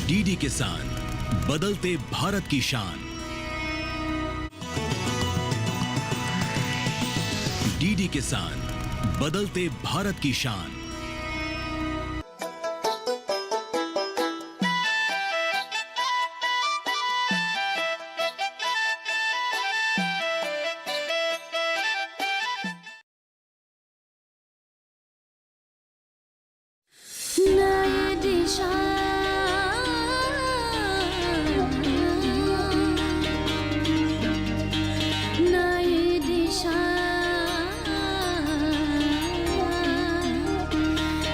DD किसान, बदलते भारत की शान। डीडी किसान, बदलते भारत की शान। नई दिशा, नई दिशा,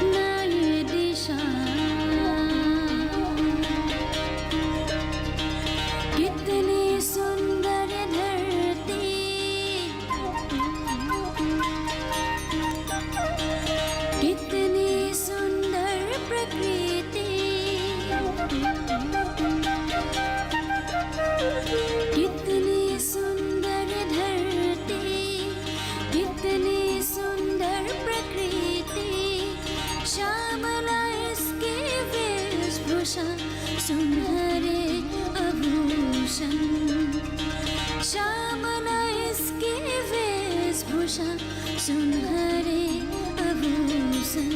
नई दिशा। कितनी सुंदर धरती, कितनी सुंदर प्रकृति, कितनी सुंदर धरती, कितनी सुंदर प्रकृति। श्यामला इसके वेशभूषा, सुनहरे आभूषण। श्यामला इसके वेशभूषा, सुनहरे आभूषण।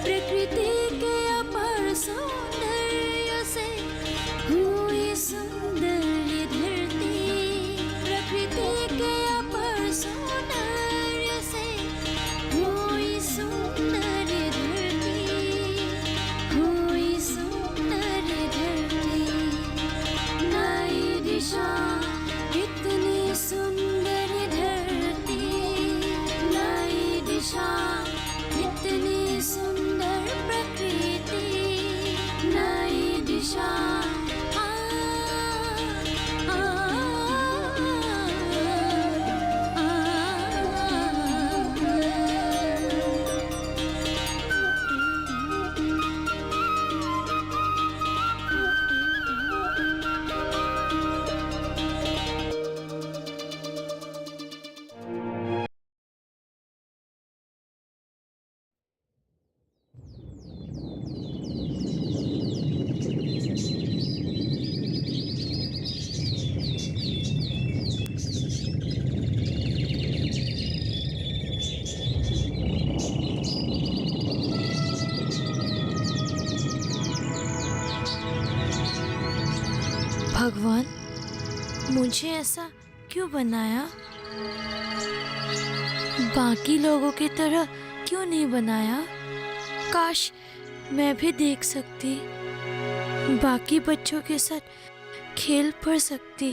प्रकृति के अपार सौंदर्य से हुई सुंदर ये धरती। प्रकृति के अपार सौंदर्य से हुई सुंदर ये धरती, हुई सुंदर ये धरती। नई दिशा, कितनी सुंदर धरती। नई दिशा, कितनी सुंदर प्रकृति। नई दिशा, आ, आ, भगवान, मुझे ऐसा क्यों बनाया? बाकी लोगों की तरह क्यों नहीं बनाया? काश मैं भी देख सकती, बाकी बच्चों के साथ खेल पढ़ सकती।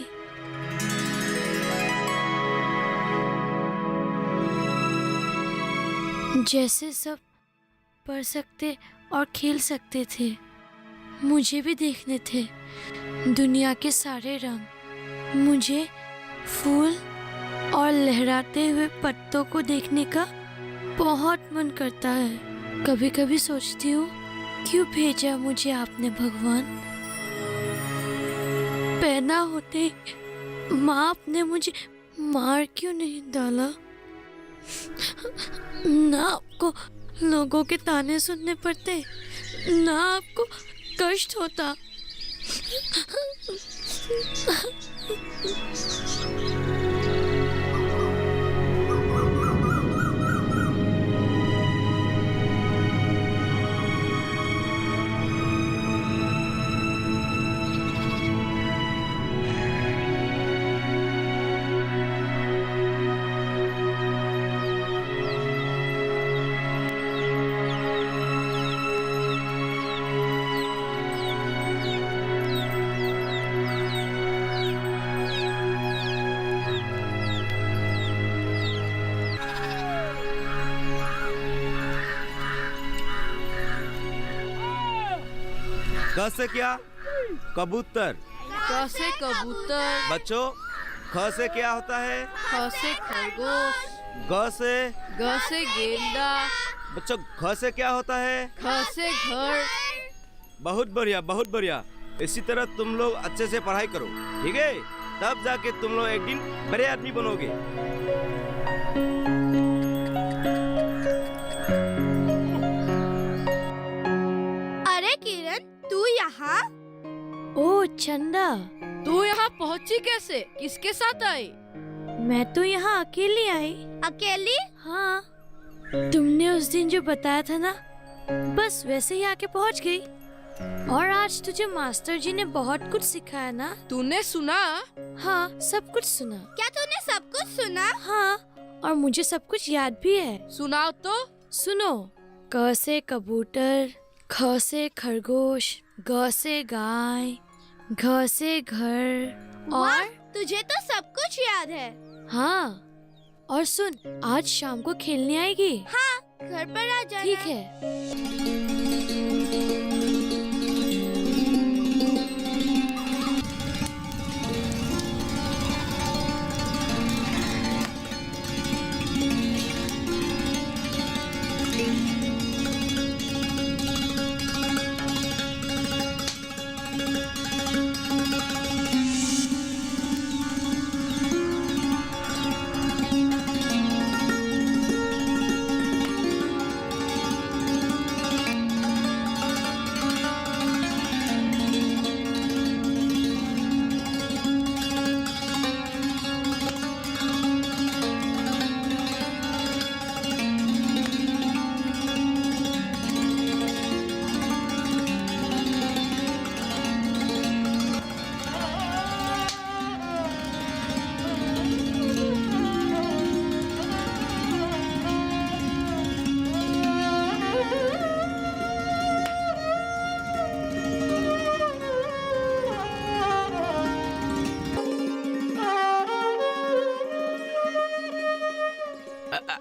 जैसे सब पढ़ सकते और खेल सकते थे, मुझे भी देखने थे दुनिया के सारे रंग। मुझे फूल और लहराते हुए पत्तों को देखने का बहुत मन करता है। कभी कभी सोचती हूँ, क्यों भेजा मुझे आपने भगवान? पैदा होते ही माँ ने मुझे मार क्यों नहीं डाला? ना आपको लोगों के ताने सुनने पड़ते, ना आपको कष्ट होता। क से क्या? कबूतर। क से कबूतर। बच्चों, ख से क्या होता है? ख से खरगोश। ग से? ग से गेंदा। बच्चों, ख से क्या होता है? ख से घर। बहुत बढ़िया, बहुत बढ़िया। इसी तरह तुम लोग अच्छे से पढ़ाई करो, ठीक है? तब जाके तुम लोग एक दिन बड़े आदमी बनोगे। चंदा, तू यहाँ पहुँची कैसे? किसके साथ आई? मैं तो यहाँ अकेली आई। अकेली? हाँ, तुमने उस दिन जो बताया था ना, बस वैसे ही आके पहुँच गई। और आज तुझे मास्टर जी ने बहुत कुछ सिखाया ना? तूने सुना? हाँ, सब कुछ सुना। क्या तूने सब कुछ सुना? हाँ, और मुझे सब कुछ याद भी है। सुनाओ तो। सुनो, क से कबूतर, ख से खरगोश, ग से गाय, घ से घर, वाह, और तुझे तो सब कुछ याद है। हाँ, और सुन, आज शाम को खेलने आएगी? हाँ, घर पर आ जाना। ठीक है।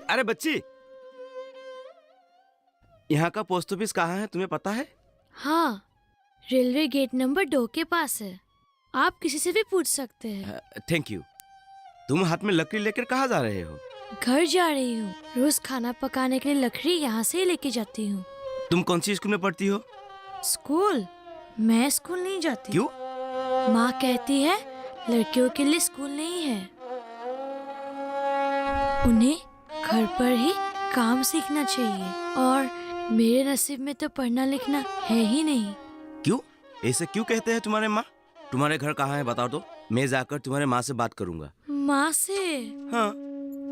अरे बच्ची, यहाँ का पोस्ट ऑफिस कहाँ है तुम्हें पता है? हाँ, रेलवे गेट नंबर 2 के पास है। आप किसी से भी पूछ सकते हैं। Thank you. तुम हाथ में लकड़ी लेकर कहाँ जा रहे हो? घर जा रही हूँ। रोज खाना पकाने के लिए लकड़ी यहाँ से ही लेके जाती हूँ। तुम कौन सी स्कूल में पढ़ती हो? स्कूल? मैं स्कूल नहीं जाती। क्यों? माँ कहती है लड़कियों के लिए स्कूल नहीं है, उन्हें घर पर ही काम सीखना चाहिए। और मेरे नसीब में तो पढ़ना लिखना है ही नहीं। क्यों? ऐसे क्यों कहते हैं तुम्हारे माँ? तुम्हारे घर कहाँ है बताओ तो, मैं जाकर तुम्हारे माँ से बात करूँगा। माँ से? हाँ,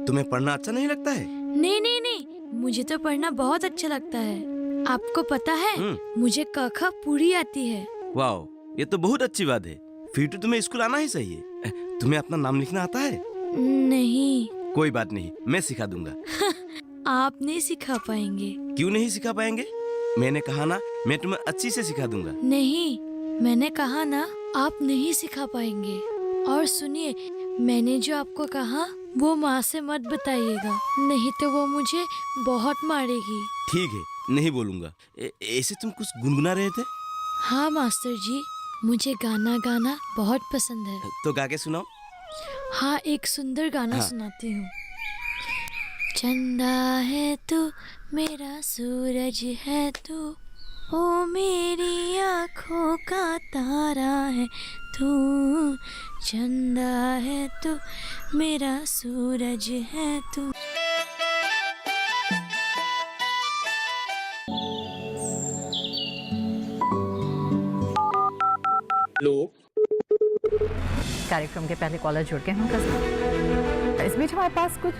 तुम्हें पढ़ना अच्छा नहीं लगता है? नहीं नहीं नहीं, मुझे तो पढ़ना बहुत अच्छा लगता है। आपको पता है, मुझे क ख पूरी आती है। वाह, ये तो बहुत अच्छी बात है। फिर तो तुम्हें स्कूल आना ही चाहिए। तुम्हें अपना नाम लिखना आता है? नहीं। कोई बात नहीं, मैं सिखा दूंगा। आप नहीं सिखा पाएंगे। क्यों नहीं सिखा पाएंगे? मैंने कहा ना, मैं तुम्हें अच्छी से सिखा दूंगा। नहीं, मैंने कहा ना, आप नहीं सिखा पाएंगे। और सुनिए, मैंने जो आपको कहा वो माँ से मत बताइएगा, नहीं तो वो मुझे बहुत मारेगी। ठीक है, नहीं बोलूंगा। ऐसे तुम कुछ गुनगुना रहे थे? हाँ मास्टर जी, मुझे गाना गाना बहुत पसंद है। तो गा के सुनाओ। हाँ, एक सुंदर गाना हाँ। सुनाती हूँ। चंदा है तू, मेरा सूरज है तू, ओ मेरी आँखों का तारा है तू। चंदा है तू, मेरा सूरज है तू। हेलो, कार्यक्रम के पहले कॉलर जुड़ गए हैं उनका। इस बीच हमारे पास कुछ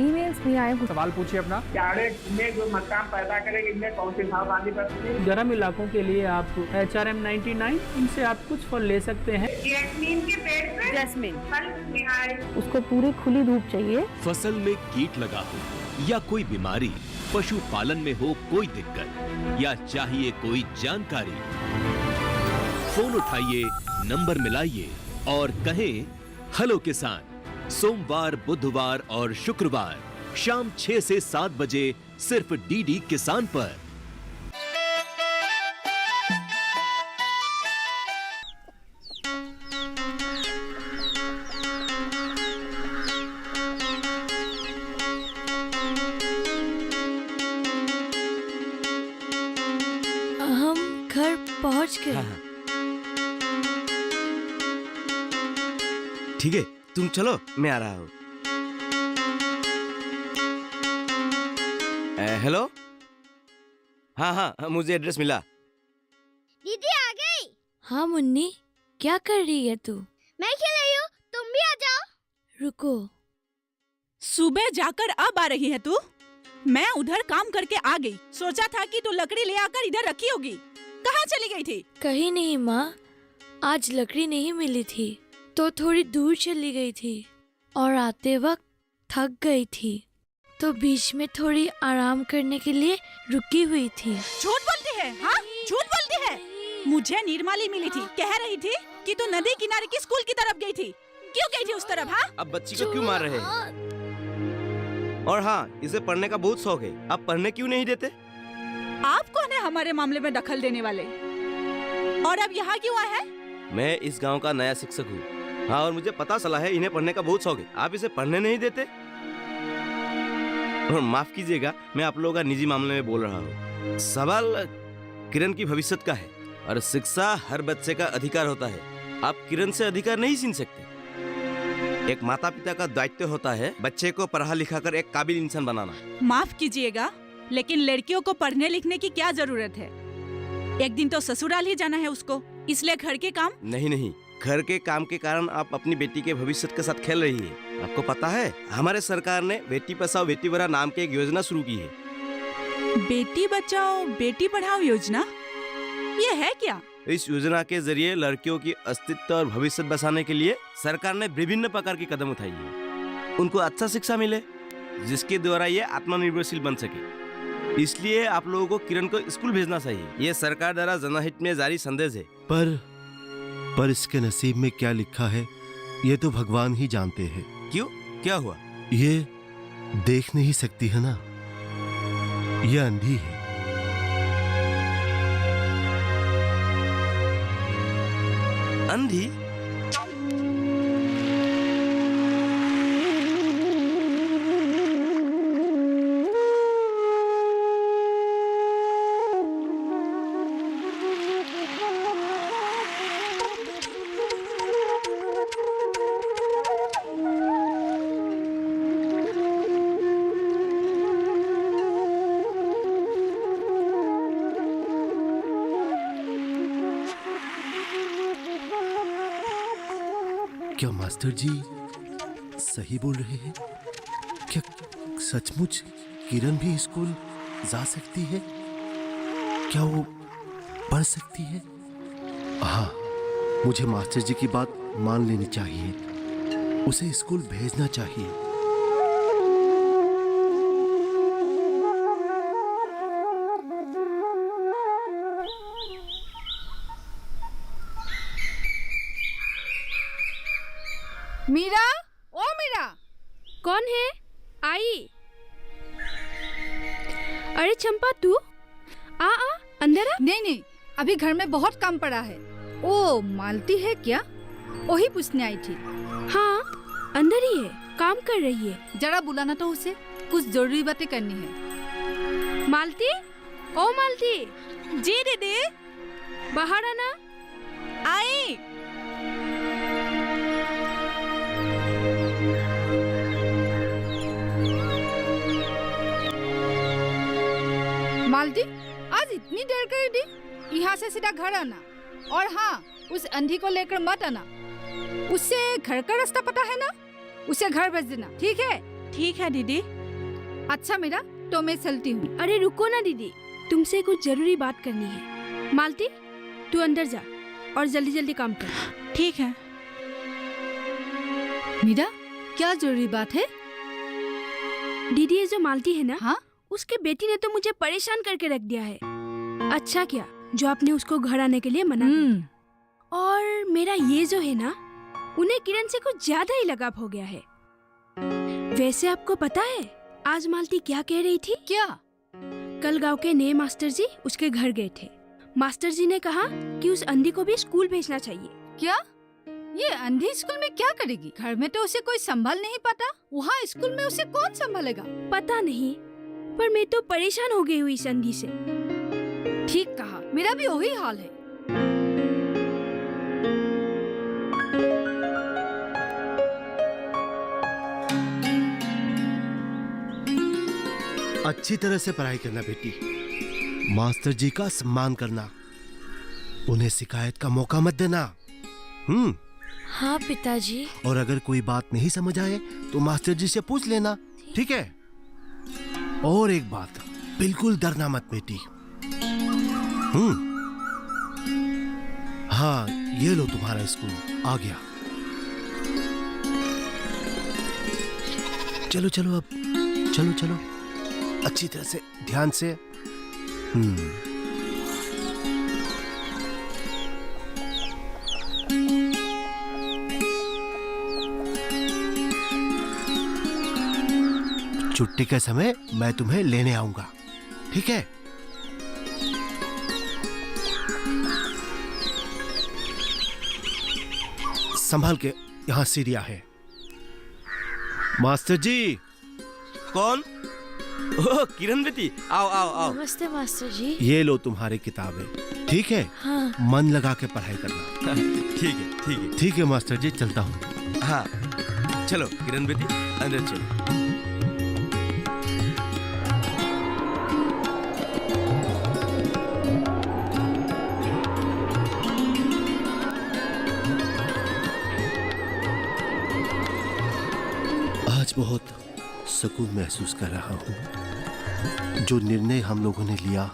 ईमेल्स भी आए हैं। सवाल पूछिए अपना। कैडेट में जो मकान पैदा करेंगे, इनमें कौन सी सावधानी बरतनी है? गर्म इलाकों के लिए आप HRM 99, इनसे आप कुछ फल ले सकते हैं। जैस्मीन के पेड़ पे जैस्मिन, फल निहार। उसको पूरी खुली धूप चाहिए। फसल में कीट लगा हो या कोई बीमारी, पशुपालन में हो कोई दिक्कत या चाहिए कोई जानकारी, फोन उठाइए, नंबर मिलाइए और कहें हेलो किसान। सोमवार, बुधवार और शुक्रवार शाम 6 से 7 बजे सिर्फ डीडी किसान पर। हम घर पहुँच गए। हाँ। ठीक है, तुम चलो, मैं आ रहा हूँ। हेलो। हाँ हाँ, मुझे एड्रेस मिला। दीदी आ गई। हाँ मुन्नी, क्या कर रही है तू? मैं खेल रही हूँ, तुम भी आ जाओ। रुको। सुबह जाकर अब आ रही है तू? मैं उधर काम करके आ गई, सोचा था कि तू लकड़ी ले आकर इधर रखी होगी। कहाँ चली गई थी? कहीं नहीं माँ, आज लकड़ी नहीं मिली थी तो थोड़ी दूर चली गई थी और आते वक्त थक गई थी तो बीच में थोड़ी आराम करने के लिए रुकी हुई थी। झूठ बोलती है, हाँ झूठ बोलती है। मुझे निर्मली मिली थी, कह रही थी कि तू नदी किनारे की स्कूल की तरफ गई थी। क्यों गई थी उस तरफ? हाँ, अब बच्ची को क्यों मार रहे हैं? और हाँ, इसे पढ़ने का बहुत शौक है, आप पढ़ने क्यों नहीं देते? आप कौन है हमारे मामले में दखल देने वाले? और अब यहाँ क्यों आए हैं? मैं इस गांव का नया शिक्षक हूँ। हाँ, और मुझे पता चला है इन्हें पढ़ने का बहुत शौक है, आप इसे पढ़ने नहीं देते? और माफ कीजिएगा, मैं आप लोगों का निजी मामले में बोल रहा हूँ। सवाल किरण की भविष्य का है और शिक्षा हर बच्चे का अधिकार होता है। आप किरण से अधिकार नहीं छीन सकते। एक माता पिता का दायित्व होता है बच्चे को पढ़ा लिखा कर एक काबिल इंसान बनाना। माफ कीजिएगा, लेकिन लड़कियों को पढ़ने लिखने की क्या जरूरत है? एक दिन तो ससुराल ही जाना है उसको, इसलिए घर के काम। नहीं, घर के काम के कारण आप अपनी बेटी के भविष्य के साथ खेल रही है। आपको पता है, हमारे सरकार ने बेटी बचाओ बेटी पढ़ाओ नाम की एक योजना शुरू की है। बेटी बचाओ बेटी पढ़ाओ योजना, ये है क्या? इस योजना के जरिए लड़कियों की अस्तित्व और भविष्य बचाने के लिए सरकार ने विभिन्न प्रकार की कदम उठाई है। उनको अच्छा शिक्षा मिले जिसके द्वारा ये आत्मनिर्भरशील बन सके। इसलिए आप लोगों को किरण को स्कूल भेजना चाहिए। ये सरकार द्वारा जनहित में जारी संदेश है। पर इसके नसीब में क्या लिखा है ये तो भगवान ही जानते हैं। क्यों, क्या हुआ? ये देख नहीं सकती है ना, ये अंधी है। अंधी? क्या मास्टर जी सही बोल रहे हैं? क्या सचमुच किरण भी स्कूल जा सकती है? क्या वो पढ़ सकती है? हाँ, मुझे मास्टर जी की बात मान लेनी चाहिए, उसे स्कूल भेजना चाहिए। मीरा, ओ मीरा। कौन है? आई। अरे चंपा, तू आ अंदर आ। नहीं, अभी घर में बहुत काम पड़ा है। ओ मालती है क्या? वही पूछने आई थी। हाँ, अंदर ही है, काम कर रही है। जरा बुलाना तो उसे, कुछ जरूरी बातें करनी है। मालती, ओ मालती। जी दीदी। बाहर आना। आई। मालती, आज इतनी देर कर दी? यहाँ से सीधा घर आना। और हाँ, उस अंधी को लेकर मत आना। उससे घर का रास्ता पता है ना, उसे घर भेज देना, ठीक है? ठीक है दीदी। अच्छा मीरा, तो मैं चलती हूँ। अरे रुको ना दीदी, तुमसे कुछ जरूरी बात करनी है। मालती, तू अंदर जा और जल्दी जल्दी काम कर। ठीक है। मीरा, क्या जरूरी बात है? दीदी, ये जो मालती है ना, हाँ? उसके बेटी ने तो मुझे परेशान करके रख दिया है। अच्छा क्या जो आपने उसको घर आने के लिए मना किया। और मेरा ये जो है ना, उन्हें किरण से कुछ ज्यादा ही लगाव हो गया है। वैसे आपको पता है आज मालती क्या कह रही थी? क्या? कल गांव के नए मास्टर जी उसके घर गए थे। मास्टर जी ने कहा कि उस अंधी को भी स्कूल भेजना चाहिए। क्या? ये अंधी स्कूल में क्या करेगी? घर में तो उसे कोई संभाल नहीं पाता, वहाँ स्कूल में उसे कौन संभालेगा? पता नहीं, पर मैं तो परेशान हो गई हुई इस अंधी से। ठीक कहा, मेरा भी वही हाल है। अच्छी तरह से पढ़ाई करना बेटी, मास्टर जी का सम्मान करना, उन्हें शिकायत का मौका मत देना। हाँ पिताजी। और अगर कोई बात नहीं समझ आए तो मास्टर जी से पूछ लेना, ठीक है? और एक बात, बिल्कुल डरना मत बेटी। हाँ, ये लो तुम्हारा स्कूल आ गया। चलो चलो अब, चलो चलो अच्छी तरह से, ध्यान से। छुट्टी के समय मैं तुम्हें लेने आऊंगा, ठीक है? संभाल के, यहाँ सीढ़ियां है। मास्टर जी। कौन? ओह किरण बेटी, आओ आओ आओ। नमस्ते मास्टर जी। ये लो तुम्हारी किताबें, ठीक है? हाँ। मन लगा के पढ़ाई करना। ठीक है ठीक है ठीक है मास्टर जी, चलता हूँ। हाँ चलो किरण बेटी, अंदर चलो। आज बहुत सुकून महसूस कर रहा हूँ। जो निर्णय हम लोगों ने लिया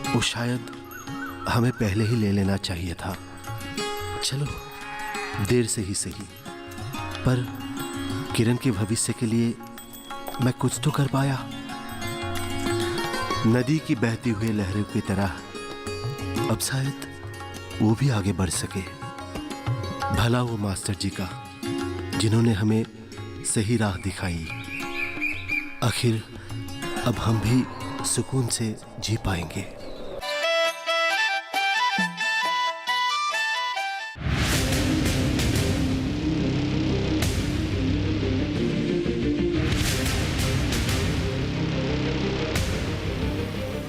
वो शायद हमें पहले ही ले लेना चाहिए था। चलो देर से ही सही, पर किरण के भविष्य के लिए मैं कुछ तो कर पाया। नदी की बहती हुई लहरों की तरह अब शायद वो भी आगे बढ़ सके। भला वो मास्टर जी का, जिन्होंने हमें सही राह दिखाई। आखिर अब हम भी सुकून से जी पाएंगे।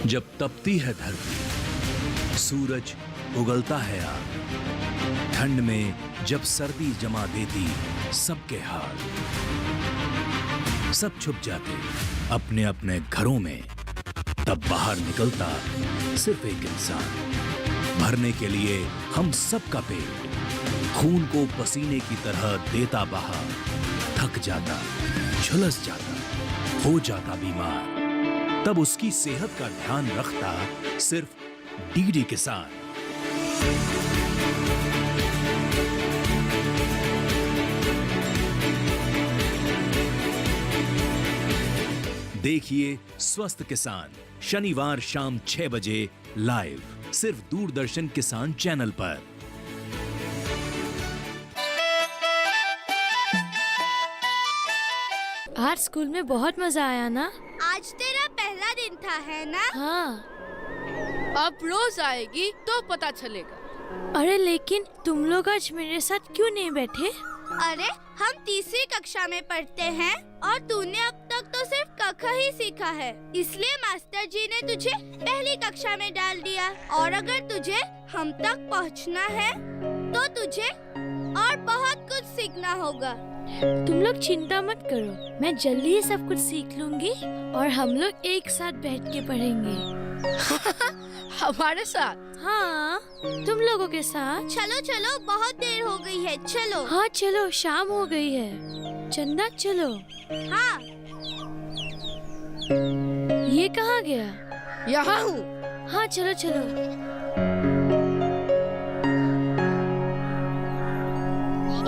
जब तपती है धरती, सूरज उगलता है आग, ठंड में जब सर्दी जमा देती सबके हाल, सब छुप जाते अपने अपने घरों में, तब बाहर निकलता सिर्फ एक इंसान, भरने के लिए हम सबका पेट, खून को पसीने की तरह देता बहा, थक जाता, झुलस जाता, हो जाता बीमार, तब उसकी सेहत का ध्यान रखता सिर्फ डीडी किसान। देखिए स्वस्थ किसान शनिवार शाम 6 बजे लाइव, सिर्फ दूरदर्शन किसान चैनल पर। आज स्कूल में बहुत मजा आया ना? आज तेरा पहला दिन था, है ना? हाँ। अब रोज आएगी तो पता चलेगा। अरे लेकिन तुम लोग आज मेरे साथ क्यों नहीं बैठे? अरे हम तीसरी कक्षा में पढ़ते हैं और तूने अब तक तो सिर्फ कख ही सीखा है, इसलिए मास्टर जी ने तुझे पहली कक्षा में डाल दिया। और अगर तुझे हम तक पहुंचना है तो तुझे और बहुत कुछ सीखना होगा। तुम लोग चिंता मत करो, मैं जल्दी ही सब कुछ सीख लूंगी और हम लोग एक साथ बैठ के पढ़ेंगे। हमारे साथ? हाँ, तुम लोगों के साथ। चलो चलो, बहुत देर हो गई है, चलो। हाँ चलो, शाम हो गई है। चंदा चलो। हाँ। ये कहाँ गया? यहाँ हूँ। हाँ चलो चलो।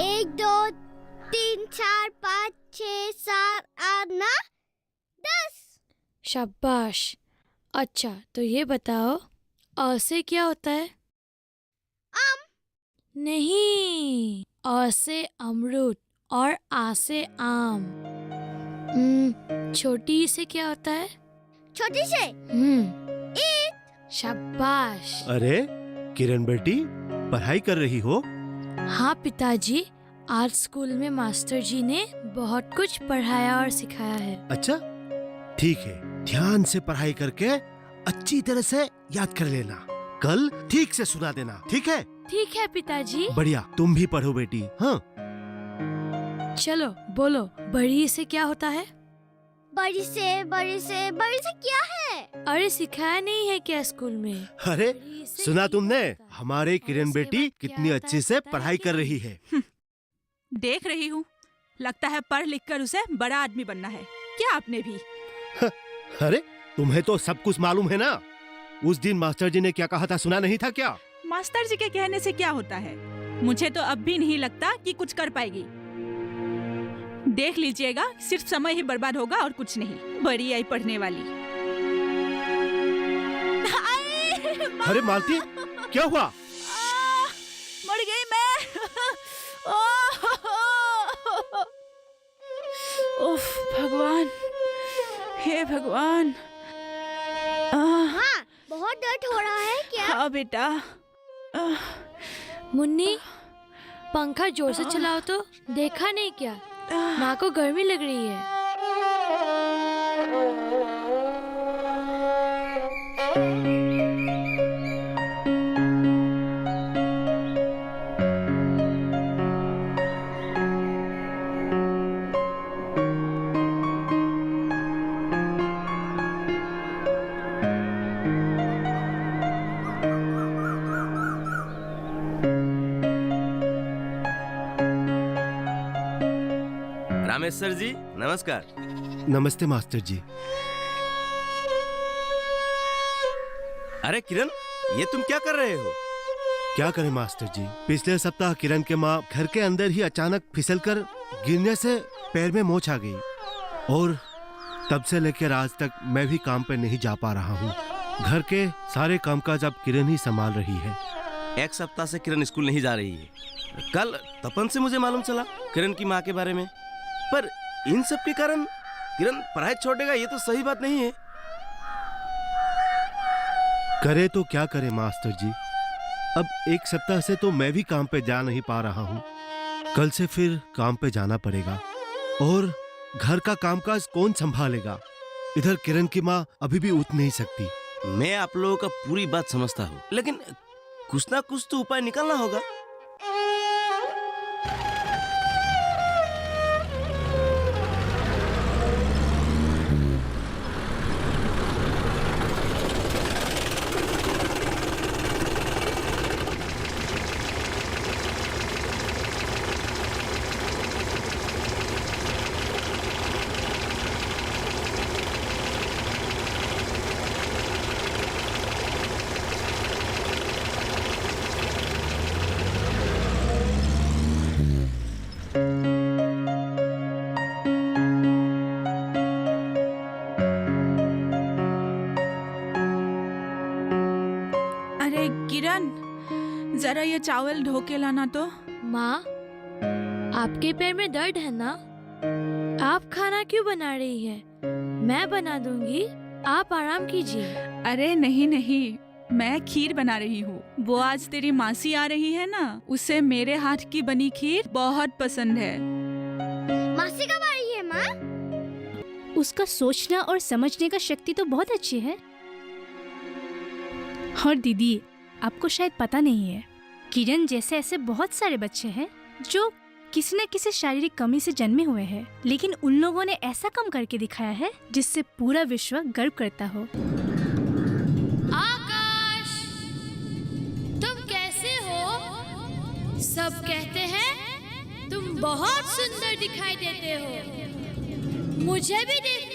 1 2 3 4 5 6 7 8 9 10। शाबाश। अच्छा तो ये बताओ, अ से क्या होता है? आम। नहीं, अ से अमरूद और आ से आम। छोटी ई से क्या होता है? छोटी से ईट। शाबाश। अरे किरण बेटी, पढ़ाई कर रही हो? हाँ पिताजी, आज स्कूल में मास्टर जी ने बहुत कुछ पढ़ाया और सिखाया है। अच्छा ठीक है, ध्यान से पढ़ाई करके अच्छी तरह से याद कर लेना। कल ठीक से सुना देना, ठीक है? ठीक है पिताजी। बढ़िया, तुम भी पढ़ो बेटी। हाँ चलो बोलो, बड़ी से क्या होता है? बड़ी से क्या है? अरे सिखाया नहीं है क्या स्कूल में? अरे सुना तुमने? हमारे किरण उसके बेटी बाद क्या कितनी आता अच्छे है से पता है पढ़ाई क्या? कर रही है। देख रही हूँ, लगता है पढ़ लिख कर उसे बड़ा आदमी बनना है। क्या आपने भी? अरे तुम्हें तो सब कुछ मालूम है ना। उस दिन मास्टर जी ने क्या कहा था, सुना नहीं था क्या? मास्टर जी के कहने से क्या होता है? मुझे तो अब भी नहीं लगता कि कुछ कर पाएगी। देख लीजिएगा, सिर्फ समय ही बर्बाद होगा और कुछ नहीं। बड़ी आई पढ़ने वाली। अरे मालती, क्या हुआ? मर गई मैं। उफ भगवान, हे भगवान। हाँ, बहुत दर्द हो रहा है क्या? हाँ बेटा। मुन्नी, पंखा जोर से चलाओ तो। देखा नहीं क्या, माँ को गर्मी लग रही है। रामेश्वर जी नमस्कार। नमस्ते मास्टर जी। अरे किरण, ये तुम क्या कर रहे हो? क्या करें मास्टर जी, पिछले सप्ताह किरण के माँ घर के अंदर ही अचानक फिसलकर गिरने से पैर में मोच आ गई और तब से लेकर आज तक मैं भी काम पे नहीं जा पा रहा हूँ। घर के सारे कामकाज अब किरण ही संभाल रही है। एक सप्ताह से किरण स्कूल नहीं जा रही है। कल तपन से मुझे मालूम चला किरण की माँ के बारे में, पर इन सब के कारण किरण पढ़ाई छोड़ देगा, ये तो सही बात नहीं है। करे तो क्या करे मास्टर जी, अब एक सप्ताह से तो मैं भी काम पे जा नहीं पा रहा हूँ। कल से फिर काम पे जाना पड़ेगा और घर का कामकाज कौन संभालेगा? इधर किरण की माँ अभी भी उठ नहीं सकती। मैं आप लोगों का पूरी बात समझता हूँ, लेकिन कुछ ना कुछ तो उपाय निकालना होगा। किरण, जरा ये चावल धो के लाना तो। माँ, आपके पैर में दर्द है ना? आप खाना क्यों बना रही है? मैं बना दूंगी, आप आराम कीजिए। अरे नहीं नहीं, मैं खीर बना रही हूँ। वो आज तेरी मासी आ रही है ना, उसे मेरे हाथ की बनी खीर बहुत पसंद है। मासी कब आ रही है माँ? उसका सोचना और समझने का शक्ति तो बहुत अच्छी है। और दीदी, आपको शायद पता नहीं है, किरण जैसे ऐसे बहुत सारे बच्चे हैं जो किसी न किसी शारीरिक कमी से जन्मे हुए हैं, लेकिन उन लोगों ने ऐसा काम करके दिखाया है जिससे पूरा विश्व गर्व करता हो। आकाश, तुम कैसे हो? सब कहते हैं तुम बहुत सुंदर दिखाई देते हो। मुझे भी देखने